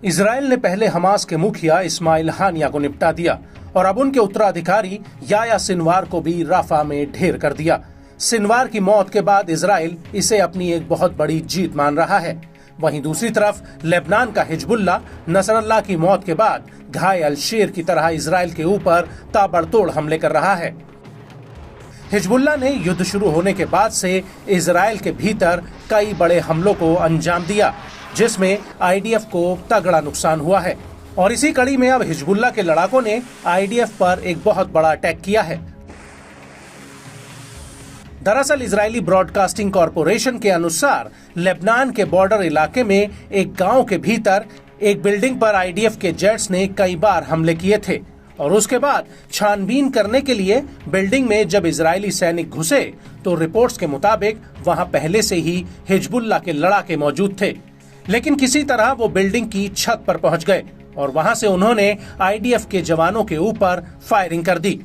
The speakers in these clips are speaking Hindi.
इजराइल ने पहले हमास के मुखिया इस्माइल हानिया को निपटा दिया और अब उनके उत्तराधिकारी याह्या सिनवार को भी राफा में ढेर कर दिया। सिनवार की मौत के बाद इजराइल इसे अपनी एक बहुत बड़ी जीत मान रहा है। वहीं दूसरी तरफ लेबनान का हिजबुल्लाह नसरल्लाह की मौत के बाद घायल शेर की तरह इजराइल के ऊपर ताबड़तोड़ हमले कर रहा है। हिजबुल्लाह ने युद्ध शुरू होने के बाद से इजराइल के भीतर कई बड़े हमलों को अंजाम दिया, जिसमें आईडीएफ को तगड़ा नुकसान हुआ है। और इसी कड़ी में अब हिजबुल्लाह के लड़ाकों ने आईडीएफ पर एक बहुत बड़ा अटैक किया है। दरअसल इजरायली ब्रॉडकास्टिंग कॉरपोरेशन के अनुसार लेबनान के बॉर्डर इलाके में एक गांव के भीतर एक बिल्डिंग पर आईडीएफ के जेट्स ने कई बार हमले किए थे और उसके बाद छानबीन करने के लिए बिल्डिंग में जब इजरायली सैनिक घुसे तो रिपोर्ट्स के मुताबिक वहां पहले से ही हिजबुल्लाह के लड़ाके मौजूद थे, लेकिन किसी तरह वो बिल्डिंग की छत पर पहुंच गए और वहां से उन्होंने आईडीएफ के जवानों के ऊपर फायरिंग कर दी।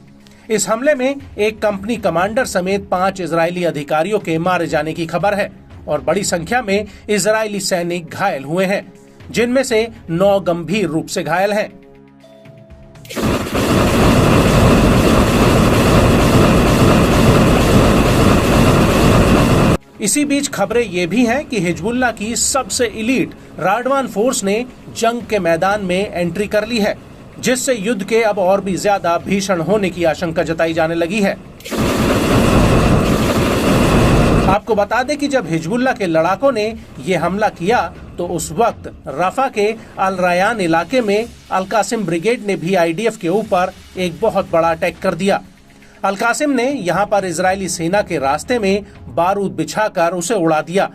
इस हमले में एक कंपनी कमांडर समेत 5 इजरायली अधिकारियों के मारे जाने की खबर है और बड़ी संख्या में इजरायली सैनिक घायल हुए हैं, जिनमें से 9 गंभीर रूप से घायल हैं। इसी बीच खबरें ये भी हैं कि हिजबुल्लाह की सबसे इलीट राडवान फोर्स ने जंग के मैदान में एंट्री कर ली है, जिससे युद्ध के अब और भी ज्यादा भीषण होने की आशंका जताई जाने लगी है। आपको बता दें कि जब हिजबुल्लाह के लड़ाकों ने ये हमला किया तो उस वक्त रफा के अल रयान इलाके में अल कासिम ब्रिगेड ने भी आईडीएफ के ऊपर एक बहुत बड़ा अटैक कर दिया। अल कासिम ने यहाँ पर इजरायली सेना के रास्ते में बारूद बिछाकर उसे उड़ा दिया।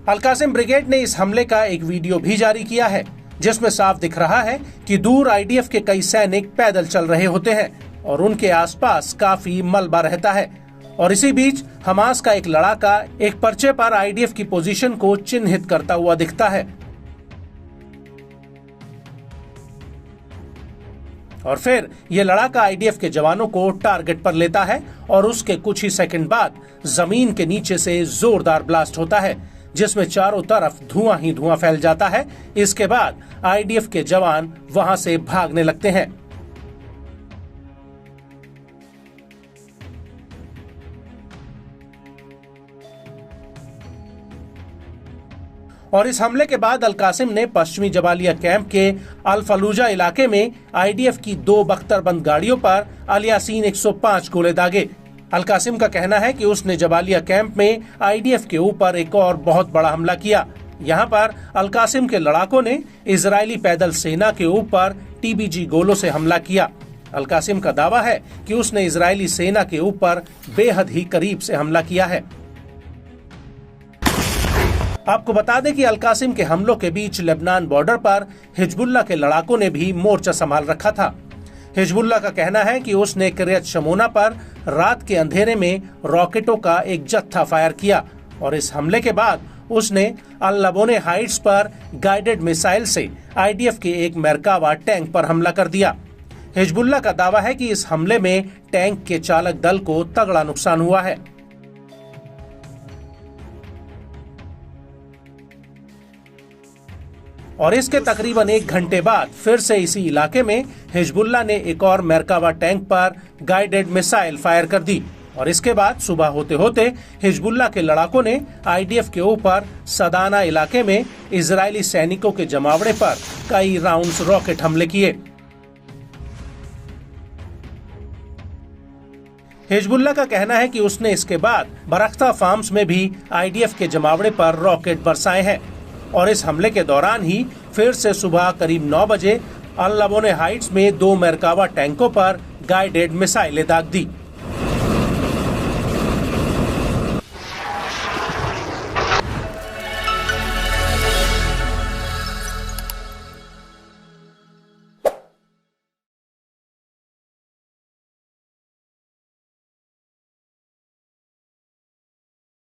अल कासिम ब्रिगेड ने इस हमले का एक वीडियो भी जारी किया है, जिसमें साफ दिख रहा है कि दूर आईडीएफ के कई सैनिक पैदल चल रहे होते हैं और उनके आसपास काफी मलबा रहता है। और इसी बीच हमास का एक लड़ाका एक पर्चे पर आईडीएफ की पोजीशन को चिन्हित करता हुआ दिखता है और फिर ये लड़ाका आईडीएफ के जवानों को टारगेट पर लेता है और उसके कुछ ही सेकंड बाद जमीन के नीचे से जोरदार ब्लास्ट होता है, जिसमें चारों तरफ धुआं ही धुआं फैल जाता है। इसके बाद आईडीएफ के जवान वहां से भागने लगते हैं। और इस हमले के बाद अल कासिम ने पश्चिमी जबालिया कैंप के अल फलूजा इलाके में आईडीएफ की 2 बख्तरबंद गाड़ियों पर अल यासीन 105 गोले दागे। अल कासिम का कहना है कि उसने जबालिया कैंप में आईडीएफ के ऊपर एक और बहुत बड़ा हमला किया। यहाँ पर अल कासिम के लड़ाकों ने इजरायली पैदल सेना के ऊपर टीबीजी गोलों से हमला किया। अल कासिम का दावा है कि उसने इजरायली सेना के ऊपर बेहद ही करीब से हमला किया है। आपको बता दें कि अल कासिम के हमलों के बीच लेबनान बॉर्डर पर हिजबुल्लाह के लड़ाकों ने भी मोर्चा संभाल रखा था। हिजबुल्लाह का कहना है कि उसने किर्यत शमोना पर रात के अंधेरे में रॉकेटों का एक जत्था फायर किया और इस हमले के बाद उसने अल लबोने हाइट्स पर गाइडेड मिसाइल से आईडीएफ के एक मेरकावा टैंक पर हमला कर दिया। हिजबुल्लाह का दावा है कि इस हमले में टैंक के चालक दल को तगड़ा नुकसान हुआ है। और इसके तकरीबन 1 घंटे बाद फिर से इसी इलाके में हिजबुल्लाह ने एक और मेरकावा टैंक पर गाइडेड मिसाइल फायर कर दी और इसके बाद सुबह होते होते हिजबुल्लाह के लड़ाकों ने आईडीएफ के ऊपर सदाना इलाके में इजरायली सैनिकों के जमावड़े पर कई राउंड्स रॉकेट हमले किए। हिजबुल्लाह का कहना है कि उसने इसके बाद बरख्ता फार्म्स में भी आईडीएफ के जमावड़े पर रॉकेट बरसाए हैं और इस हमले के दौरान ही फिर से सुबह करीब 9 बजे अल लबोने हाइट्स में 2 मेरकावा टैंकों पर गाइडेड मिसाइलें दाग दी।